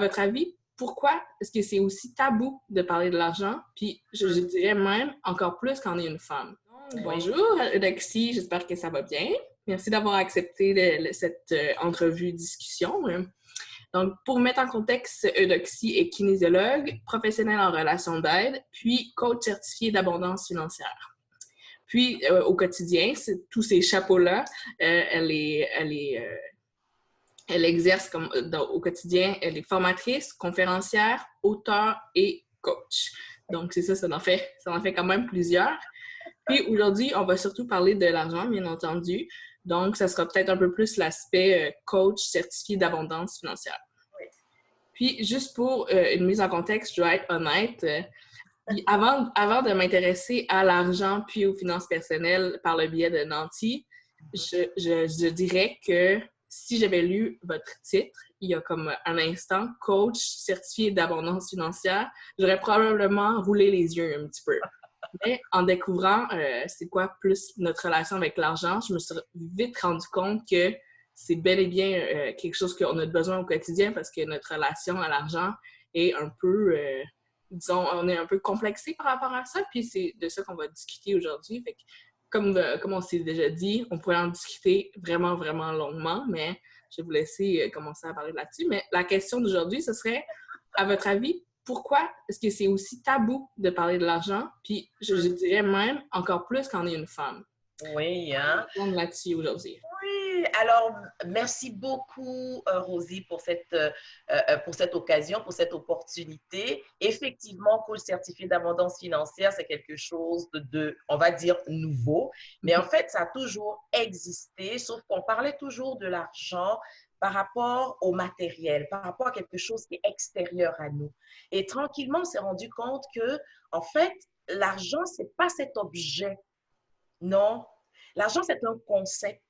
votre avis, pourquoi est-ce que c'est aussi tabou de parler de l'argent? Puis je dirais même encore plus quand on est une femme. Bonjour, Eudoxie, j'espère que ça va bien. Merci d'avoir accepté cette entrevue-discussion. Donc, pour mettre en contexte, Eudoxie est kinésiologue, professionnelle en relations d'aide, puis coach certifié d'abondance financière. Puis, au quotidien, tous ces chapeaux-là, elle exerce au quotidien, elle est formatrice, conférencière, auteure et coach. Donc, c'est ça, ça en fait quand même plusieurs. Puis aujourd'hui, on va surtout parler de l'argent, bien entendu. Donc, ça sera peut-être un peu plus l'aspect coach certifié d'abondance financière. Oui. Puis, juste pour une mise en contexte, je dois être honnête. Avant de m'intéresser à l'argent puis aux finances personnelles par le biais de Nanti, je dirais que si j'avais lu votre titre, il y a comme un instant, coach certifié d'abondance financière, j'aurais probablement roulé les yeux un petit peu. Mais en découvrant c'est quoi plus notre relation avec l'argent, je me suis vite rendu compte que c'est bel et bien quelque chose qu'on a besoin au quotidien parce que notre relation à l'argent est un peu, disons, on est un peu complexé par rapport à ça, puis c'est de ça qu'on va discuter aujourd'hui. Fait que, comme on s'est déjà dit, on pourrait en discuter vraiment, vraiment longuement, mais je vais vous laisser commencer à parler là-dessus. Mais la question d'aujourd'hui, ce serait, à votre avis, pourquoi est-ce que c'est aussi tabou de parler de l'argent? Puis je dirais même encore plus quand on est une femme. Oui, hein? On va là-dessus aujourd'hui. Oui, alors merci beaucoup Rosie pour cette occasion, pour cette opportunité. Effectivement, coach certifié d'abondance financière, c'est quelque chose on va dire, nouveau. Mais en fait, ça a toujours existé, sauf qu'on parlait toujours de l'argent par rapport au matériel, par rapport à quelque chose qui est extérieur à nous. Et tranquillement, on s'est rendu compte que, en fait, l'argent, c'est pas cet objet. Non, l'argent, c'est un concept.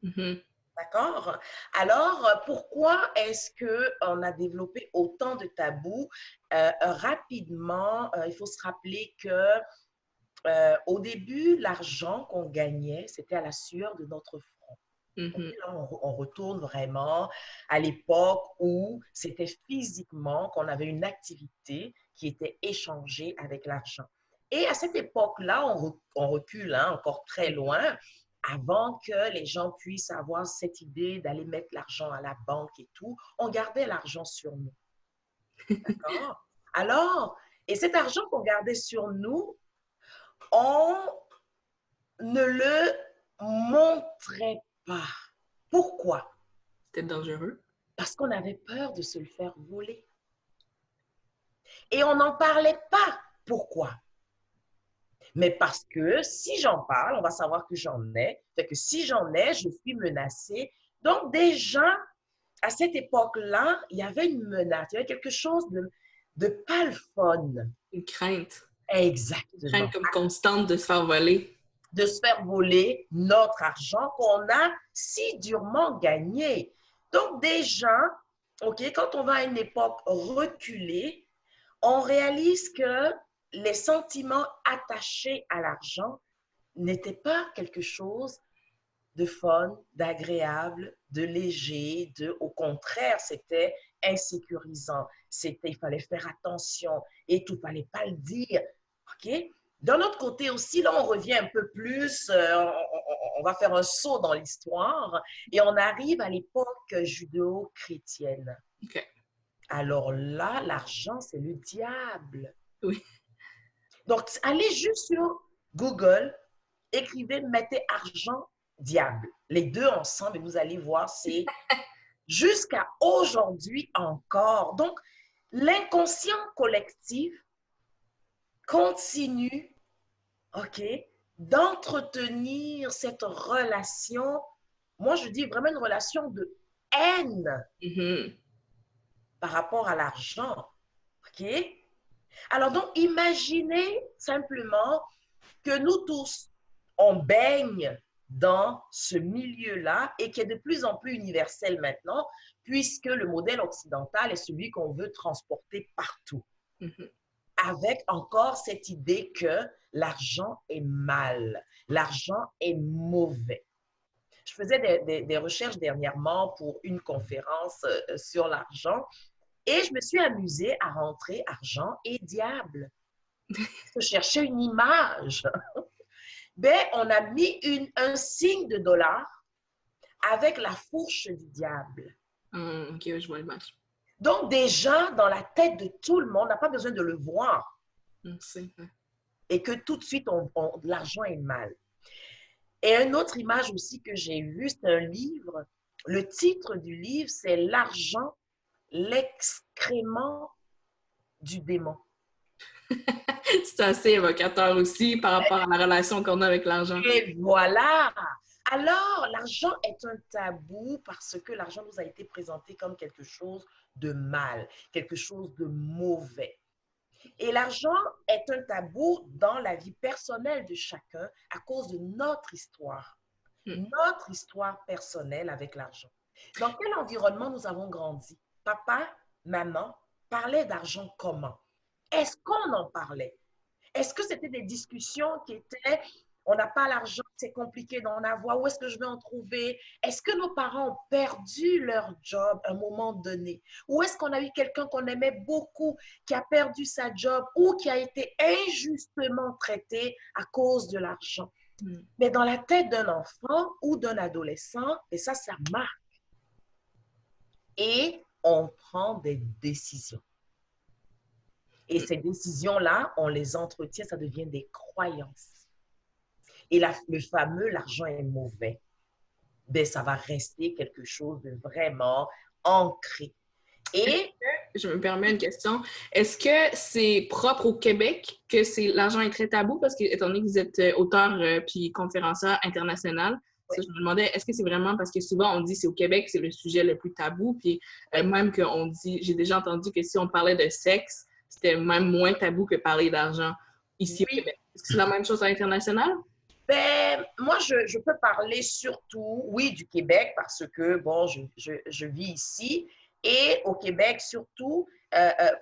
Mm-hmm. D'accord? Alors, pourquoi est-ce qu'on a développé autant de tabous? Rapidement, il faut se rappeler que au début, l'argent qu'on gagnait, c'était à la sueur de notre front. Mm-hmm. Là, on retourne vraiment à l'époque où c'était physiquement qu'on avait une activité qui était échangée avec l'argent. Et à cette époque-là, on recule encore très loin avant que les gens puissent avoir cette idée d'aller mettre l'argent à la banque et tout. On gardait l'argent sur nous. D'accord? Alors, et cet argent qu'on gardait sur nous, on ne le montrait pas. Pourquoi? C'était dangereux. Parce qu'on avait peur de se le faire voler. Et on n'en parlait pas. Pourquoi? Mais parce que si j'en parle, on va savoir que j'en ai. Fait que si j'en ai, je suis menacée. Donc déjà, à cette époque-là, il y avait une menace. Il y avait quelque chose de pas le fun. Une crainte. Exactement. Une crainte comme constante de se faire voler. De se faire voler notre argent qu'on a si durement gagné. Donc déjà, OK, quand on va à une époque reculée, on réalise que les sentiments attachés à l'argent n'étaient pas quelque chose de fun, d'agréable, de léger, au contraire, c'était insécurisant. Il fallait faire attention et tout, il ne fallait pas le dire. OK? D'un autre côté aussi, là, on revient un peu plus, on va faire un saut dans l'histoire et on arrive à l'époque judéo-chrétienne. Okay. Alors là, l'argent, c'est le diable. Oui. Donc, allez juste sur Google, écrivez, mettez argent, diable. Les deux ensemble et vous allez voir, c'est jusqu'à aujourd'hui encore. Donc, l'inconscient collectif continue, OK, d'entretenir cette relation, moi je dis vraiment une relation de haine par rapport à l'argent, OK? Alors donc, imaginez simplement que nous tous, on baigne dans ce milieu-là et qui est de plus en plus universel maintenant, puisque le modèle occidental est celui qu'on veut transporter partout. Avec encore cette idée que l'argent est mal, l'argent est mauvais. Je faisais des recherches dernièrement pour une conférence sur l'argent Et je me suis amusée à rentrer argent et diable. Je cherchais une image. Ben, on a mis un signe de dollar avec la fourche du diable. Ok, je vois le match. Donc, déjà, dans la tête de tout le monde, on n'a pas besoin de le voir. On sait. Et que tout de suite, l'argent est mal. Et une autre image aussi que j'ai vue, c'est un livre. Le titre du livre, c'est L'argent, l'excrément du démon. C'est assez évocateur aussi par rapport à la relation qu'on a avec l'argent. Et voilà. Alors, l'argent est un tabou parce que l'argent nous a été présenté comme quelque chose de mal, quelque chose de mauvais. Et l'argent est un tabou dans la vie personnelle de chacun à cause de notre histoire personnelle avec l'argent. Dans quel environnement nous avons grandi? Papa, maman parlaient d'argent comment? Est-ce qu'on en parlait? Est-ce que c'était des discussions qui étaient, on n'a pas l'argent, c'est compliqué d'en avoir, où est-ce que je vais en trouver? Est-ce que nos parents ont perdu leur job à un moment donné? Ou est-ce qu'on a eu quelqu'un qu'on aimait beaucoup qui a perdu sa job ou qui a été injustement traité à cause de l'argent? Mais dans la tête d'un enfant ou d'un adolescent, et ça marque. Et on prend des décisions. Et ces décisions-là, on les entretient, ça devient des croyances. Et le fameux « l'argent est mauvais », ben, ça va rester quelque chose de vraiment ancré. Et je me permets une question. Est-ce que c'est propre au Québec que l'argent est très tabou? Parce que, étant donné que vous êtes auteur puis conférencière international, ça, je me demandais, est-ce que c'est vraiment parce que souvent on dit c'est au Québec c'est le sujet le plus tabou, puis même qu'on dit, j'ai déjà entendu que si on parlait de sexe, c'était même moins tabou que parler d'argent ici au Québec. Est-ce que c'est la même chose à l'international? Ben, moi, je peux parler surtout, oui, du Québec parce que, bon, je vis ici. Et au Québec, surtout,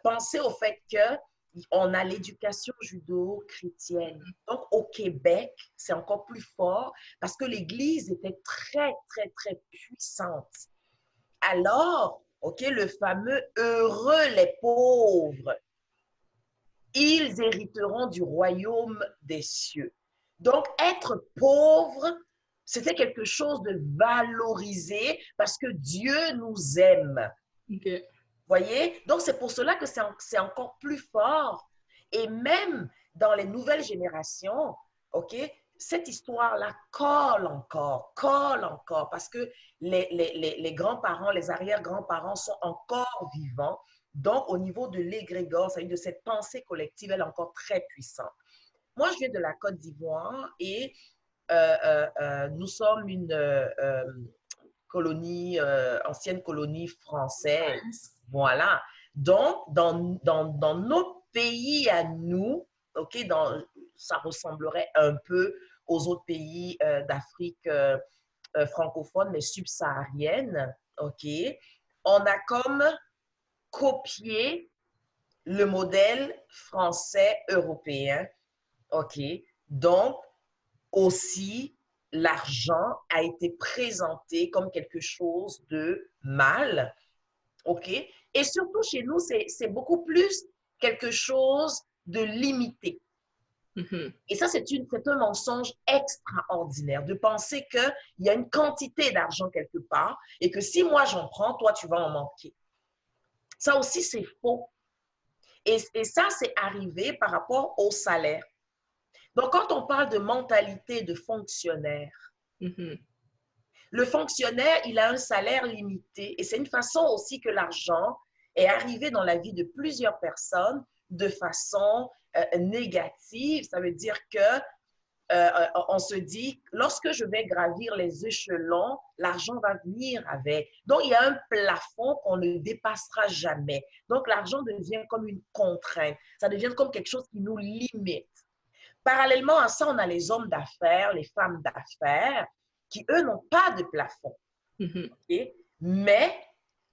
pensez au fait qu'on a l'éducation judéo-chrétienne. Donc, au Québec, c'est encore plus fort parce que l'Église était très, très, très puissante. Alors, OK, le fameux « heureux les pauvres », ils hériteront du royaume des cieux. Donc, être pauvre, c'était quelque chose de valorisé parce que Dieu nous aime. Okay. Voyez? Donc, c'est pour cela que c'est encore plus fort. Et même dans les nouvelles générations, OK, cette histoire-là colle encore, parce que les grands-parents, les arrière-grands-parents sont encore vivants. Donc, au niveau de l'égrégore, c'est-à-dire de cette pensée collective, elle est encore très puissante. Moi, je viens de la Côte d'Ivoire et nous sommes une colonie, ancienne colonie française. Voilà. Donc, dans nos pays à nous, OK, ça ressemblerait un peu aux autres pays d'Afrique francophone, mais subsaharienne, OK, on a comme copié le modèle français européen, OK, donc aussi l'argent a été présenté comme quelque chose de mal, OK, et surtout chez nous, c'est beaucoup plus quelque chose de limité. Et ça, c'est un mensonge extraordinaire de penser qu'il y a une quantité d'argent quelque part et que si moi j'en prends, toi, tu vas en manquer. Ça aussi, c'est faux. Et ça, c'est arrivé par rapport au salaire. Donc, quand on parle de mentalité de fonctionnaire, le fonctionnaire, il a un salaire limité et c'est une façon aussi que l'argent est arrivé dans la vie de plusieurs personnes de façon négative. Ça veut dire que on se dit, lorsque je vais gravir les échelons, l'argent va venir avec. Donc, il y a un plafond qu'on ne dépassera jamais. Donc, l'argent devient comme une contrainte. Ça devient comme quelque chose qui nous limite. Parallèlement à ça, on a les hommes d'affaires, les femmes d'affaires, qui, eux, n'ont pas de plafond. Okay? Mais,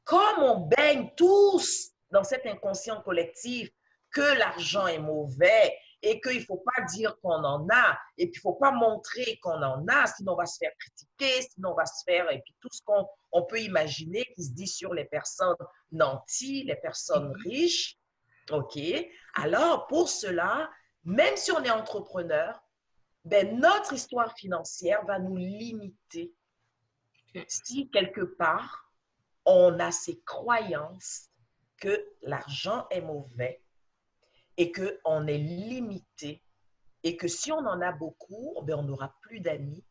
comme on baigne tous dans cet inconscient collectif que l'argent est mauvais et qu'il ne faut pas dire qu'on en a, et puis il ne faut pas montrer qu'on en a, sinon on va se faire critiquer, sinon on va se faire, et puis tout ce qu'on peut imaginer qui se dit sur les personnes nantis, les personnes riches. OK? Alors, pour cela, même si on est entrepreneur, ben, notre histoire financière va nous limiter si quelque part, on a ces croyances que l'argent est mauvais et qu'on est limité et que si on en a beaucoup, ben, on n'aura plus d'amis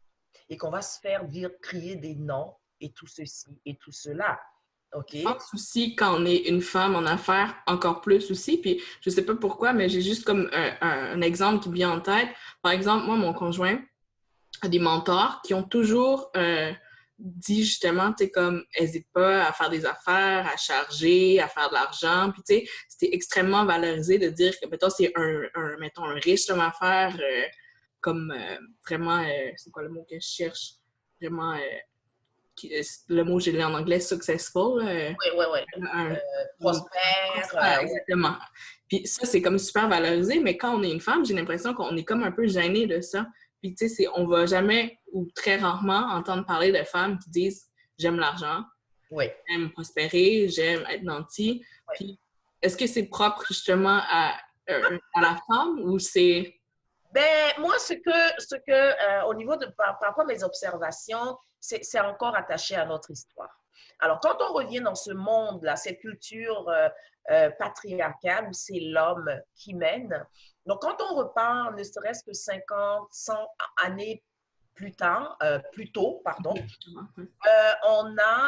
et qu'on va se faire dire, crier des noms et tout ceci et tout cela. OK? Je pense aussi quand on est une femme en affaires, encore plus aussi. Puis je sais pas pourquoi, mais j'ai juste comme un exemple qui me vient en tête. Par exemple, moi, mon conjoint a des mentors qui ont toujours dit justement, tu sais, comme, n'hésite pas à faire des affaires, à charger, à faire de l'argent. Puis, tu sais, c'était extrêmement valorisé de dire que, mettons, c'est mettons, un riche homme d'affaires, comme vraiment, c'est quoi le mot que je cherche? Vraiment, le mot, je l'ai en anglais, successful. Oui. Prospère. Exactement. Puis ça, c'est comme super valorisé, mais quand on est une femme, j'ai l'impression qu'on est comme un peu gêné de ça. Puis tu sais, on va jamais ou très rarement entendre parler de femmes qui disent « j'aime l'argent, j'aime prospérer, j'aime être nantie ». Puis est-ce que c'est propre justement à la femme ou c'est... Ben, moi, au niveau par rapport à mes observations, c'est encore attaché à notre histoire. Alors, quand on revient dans ce monde-là, cette culture patriarcale où c'est l'homme qui mène, donc quand on repart, ne serait-ce que 50, 100 années plus tôt,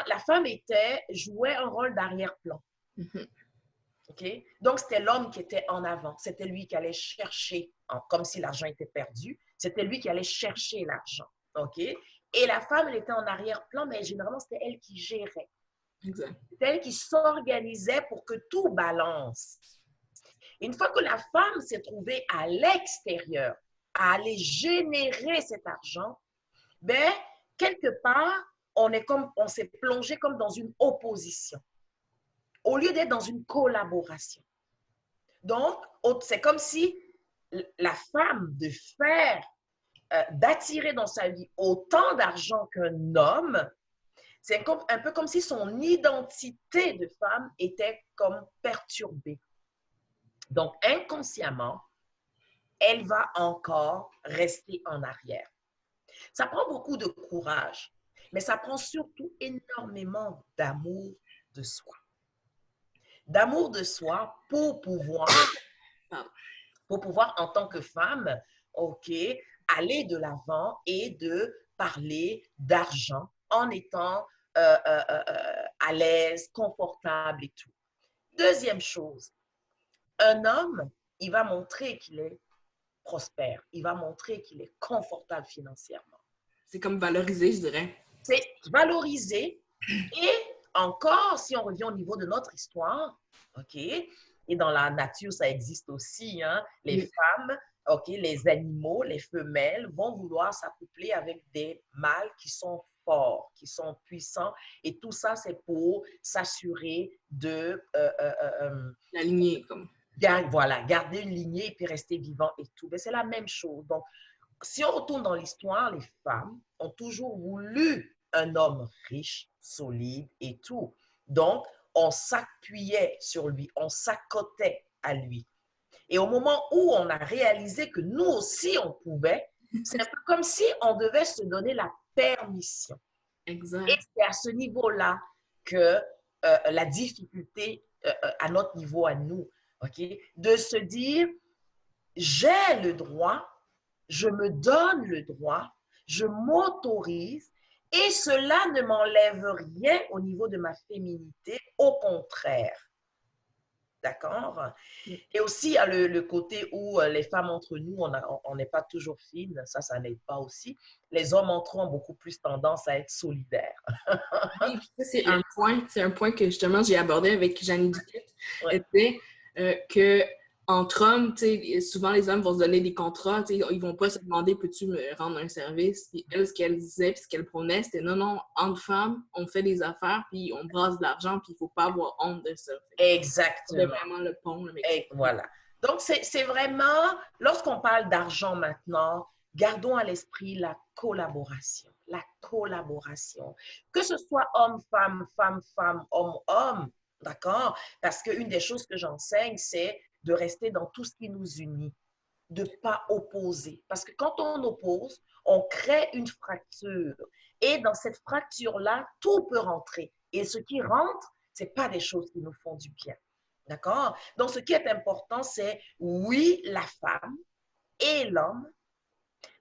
la femme jouait un rôle d'arrière-plan. Okay? Donc, c'était l'homme qui était en avant. C'était lui qui allait chercher, comme si l'argent était perdu, c'était lui qui allait chercher l'argent. Okay? Et la femme, elle était en arrière-plan, mais généralement, c'était elle qui gérait. Exact. C'était elle qui s'organisait pour que tout balance. Une fois que la femme s'est trouvée à l'extérieur, à aller générer cet argent, ben, quelque part, on s'est plongé comme dans une opposition, au lieu d'être dans une collaboration. Donc, c'est comme si la femme d'attirer dans sa vie autant d'argent qu'un homme, c'est un peu comme si son identité de femme était comme perturbée. Donc, inconsciemment, elle va encore rester en arrière. Ça prend beaucoup de courage, mais ça prend surtout énormément d'amour de soi. D'amour de soi pour pouvoir, en tant que femme, aller de l'avant et de parler d'argent en étant à l'aise, confortable et tout. Deuxième chose, un homme, il va montrer qu'il est prospère, il va montrer qu'il est confortable financièrement. C'est comme valorisé, je dirais. C'est valorisé et encore, si on revient au niveau de notre histoire, OK, et dans la nature, ça existe aussi, hein, les femmes, OK, les animaux, les femelles vont vouloir s'accoupler avec des mâles qui sont forts, qui sont puissants, et tout ça, c'est pour s'assurer de... la lignée, comme... garder une lignée et puis rester vivant et tout. Mais c'est la même chose. Donc, si on retourne dans l'histoire, les femmes ont toujours voulu un homme riche, solide et tout. Donc, on s'appuyait sur lui, on s'accotait à lui. Et au moment où on a réalisé que nous aussi, on pouvait, c'est un peu comme si on devait se donner la permission. Exact. Et c'est à ce niveau-là que la difficulté à notre niveau, à nous, de se dire, j'ai le droit, je me donne le droit, je m'autorise et cela ne m'enlève rien au niveau de ma féminité, au contraire. D'accord? Et aussi, il y a le côté où les femmes entre nous, on n'est pas toujours fines, ça n'aide pas aussi. Les hommes entre eux ont beaucoup plus tendance à être solidaires. Oui, c'est un point que justement j'ai abordé avec Jeannie Duquette. C'était que entre hommes, souvent les hommes vont se donner des contrats, ils vont pas se demander peux-tu me rendre un service. Puis elle, ce qu'elle disait, puis ce qu'elle prônait, c'était non, entre femmes, on fait des affaires, puis on brasse de l'argent, puis il faut pas avoir honte de ça. Exactement. C'est vraiment le pont. Voilà. Donc, c'est vraiment, lorsqu'on parle d'argent maintenant, gardons à l'esprit la collaboration. La collaboration. Que ce soit homme, femme, femme, femme, homme, homme, d'accord? Parce qu'une des choses que j'enseigne, c'est de rester dans tout ce qui nous unit, de ne pas opposer. Parce que quand on oppose, on crée une fracture. Et dans cette fracture-là, tout peut rentrer. Et ce qui rentre, ce n'est pas des choses qui nous font du bien. D'accord? Donc, ce qui est important, c'est oui, la femme et l'homme.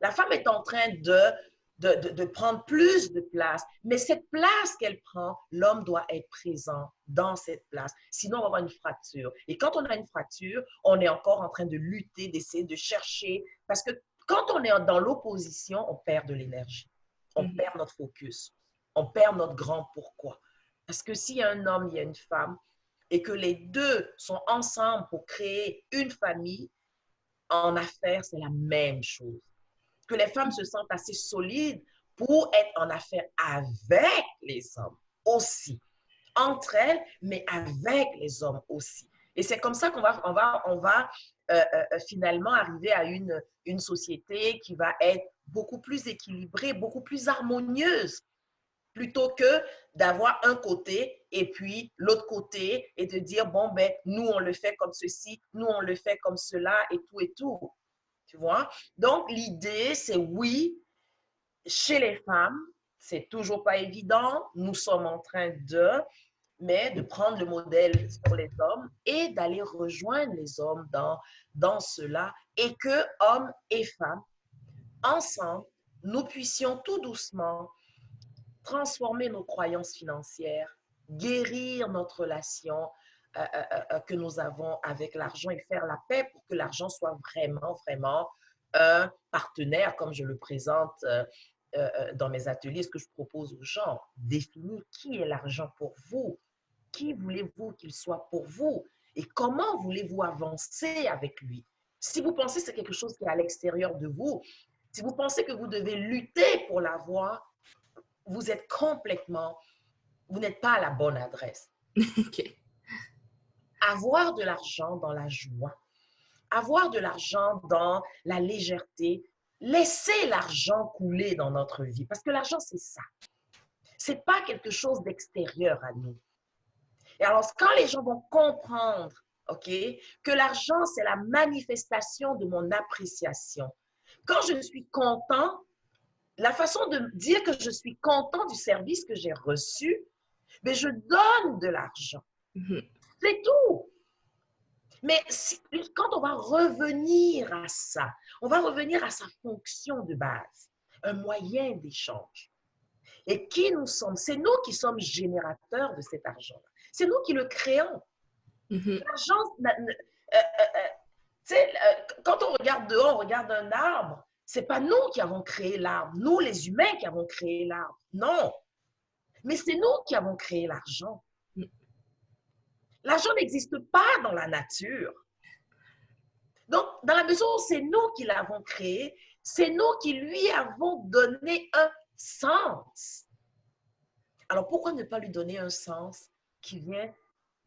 La femme est en train de prendre plus de place, mais cette place qu'elle prend, l'homme doit être présent dans cette place. Sinon, on va avoir une fracture. Et quand on a une fracture, on est encore en train de lutter, d'essayer de chercher, parce que quand on est dans l'opposition, on perd de l'énergie, on perd notre focus, on perd notre grand pourquoi. Parce que s'il y a un homme, il y a une femme, et que les deux sont ensemble pour créer une famille, en affaires, c'est la même chose. Que les femmes se sentent assez solides pour être en affaires avec les hommes aussi. Entre elles, mais avec les hommes aussi. Et c'est comme ça qu'on va finalement arriver à une société qui va être beaucoup plus équilibrée, beaucoup plus harmonieuse, plutôt que d'avoir un côté et puis l'autre côté et de dire, bon, ben, nous, on le fait comme ceci, nous, on le fait comme cela et tout et tout. Tu vois? Donc, l'idée, c'est oui, chez les femmes, c'est toujours pas évident. Nous sommes en train mais de prendre le modèle sur les hommes et d'aller rejoindre les hommes dans cela et que hommes et femmes, ensemble, nous puissions tout doucement transformer nos croyances financières, guérir notre relation que nous avons avec l'argent et faire la paix pour que l'argent soit vraiment, vraiment un partenaire, comme je le présente dans mes ateliers, ce que je propose aux gens. Définir qui est l'argent pour vous, qui voulez-vous qu'il soit pour vous et comment voulez-vous avancer avec lui. Si vous pensez que c'est quelque chose qui est à l'extérieur de vous, si vous pensez que vous devez lutter pour l'avoir, vous êtes complètement, vous n'êtes pas à la bonne adresse. OK. Avoir de l'argent dans la joie, avoir de l'argent dans la légèreté, laisser l'argent couler dans notre vie. Parce que l'argent, c'est ça. C'est pas quelque chose d'extérieur à nous. Et alors, quand les gens vont comprendre, OK, que l'argent, c'est la manifestation de mon appréciation. Quand je suis content, la façon de dire que je suis content du service que j'ai reçu, mais je donne de l'argent. C'est tout. Mais quand on va revenir à ça, on va revenir à sa fonction de base, un moyen d'échange. Et qui nous sommes? C'est nous qui sommes générateurs de cet argent-là. C'est nous qui le créons. L'argent, quand on regarde dehors, on regarde un arbre, c'est pas nous qui avons créé l'arbre, nous les humains qui avons créé l'arbre. Non. Mais c'est nous qui avons créé l'argent. L'argent n'existe pas dans la nature. Donc, dans la mesure où c'est nous qui l'avons créé, c'est nous qui lui avons donné un sens. Alors, pourquoi ne pas lui donner un sens qui vient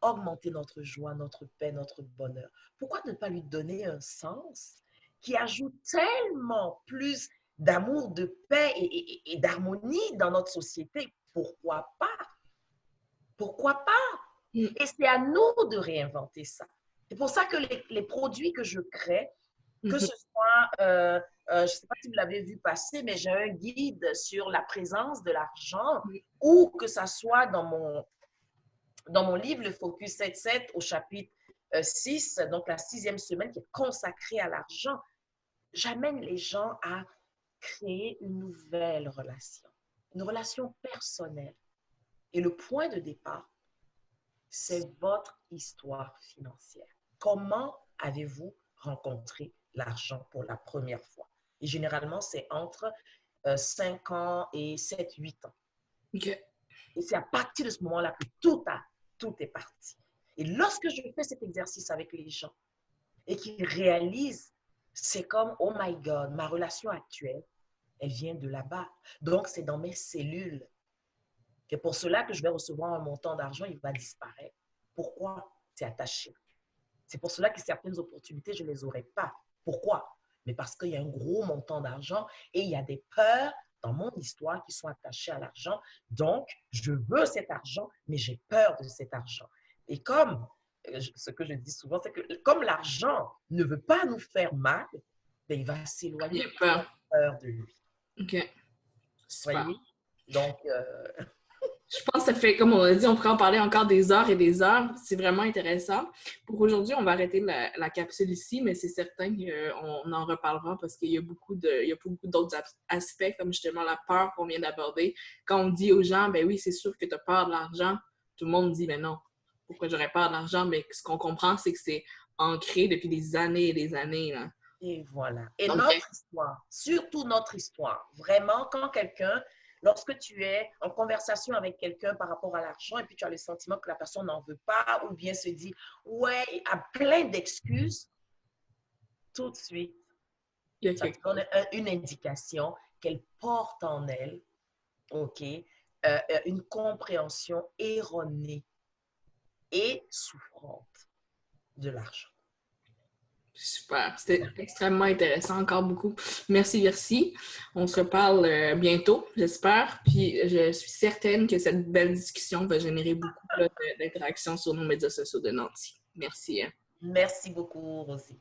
augmenter notre joie, notre paix, notre bonheur? Pourquoi ne pas lui donner un sens qui ajoute tellement plus d'amour, de paix et d'harmonie dans notre société? Pourquoi pas? Pourquoi pas? Et c'est à nous de réinventer ça. C'est pour ça que les produits que je crée, que ce soit, je ne sais pas si vous l'avez vu passer, mais j'ai un guide sur la présence de l'argent ou que ça soit dans mon livre, le Focus 7-7 au chapitre 6, donc la 6e semaine qui est consacrée à l'argent. J'amène les gens à créer une nouvelle relation, une relation personnelle. Et le point de départ, c'est votre histoire financière. Comment avez-vous rencontré l'argent pour la première fois? Et généralement, c'est entre 5 ans et 7-8 ans. Okay. Et c'est à partir de ce moment-là que tout est parti. Et lorsque je fais cet exercice avec les gens et qu'ils réalisent, c'est comme, oh my God, ma relation actuelle, elle vient de là-bas. Donc, c'est dans mes cellules. C'est pour cela que je vais recevoir un montant d'argent, il va disparaître. Pourquoi? C'est attaché. C'est pour cela que certaines opportunités, je ne les aurais pas. Pourquoi? Mais parce qu'il y a un gros montant d'argent et il y a des peurs dans mon histoire qui sont attachées à l'argent. Donc, je veux cet argent, mais j'ai peur de cet argent. Et comme, ce que je dis souvent, c'est que comme l'argent ne veut pas nous faire mal, ben, il va s'éloigner J'ai peur. peur de lui. OK. Super. Voyez? Donc, Je pense que ça fait, comme on a dit, on pourrait en parler encore des heures et des heures. C'est vraiment intéressant. Pour aujourd'hui, on va arrêter la capsule ici, mais c'est certain qu'on en reparlera parce qu'il y a beaucoup d'autres aspects, comme justement la peur qu'on vient d'aborder. Quand on dit aux gens, ben oui, c'est sûr que tu as peur de l'argent, tout le monde dit, ben non, pourquoi j'aurais peur de l'argent? Mais ce qu'on comprend, c'est que c'est ancré depuis des années et des années, là. et voilà. Et Donc, notre histoire, surtout notre histoire, vraiment, lorsque tu es en conversation avec quelqu'un par rapport à l'argent et puis tu as le sentiment que la personne n'en veut pas ou bien se dit, ouais, a plein d'excuses, tout de suite, il y a ça te donne une indication qu'elle porte en elle, OK, une compréhension erronée et souffrante de l'argent. Super. C'était extrêmement intéressant, encore beaucoup. Merci, Virsi. On se reparle bientôt, j'espère. Puis je suis certaine que cette belle discussion va générer beaucoup d'interactions sur nos médias sociaux de Nancy. Merci. Merci beaucoup, Rosie.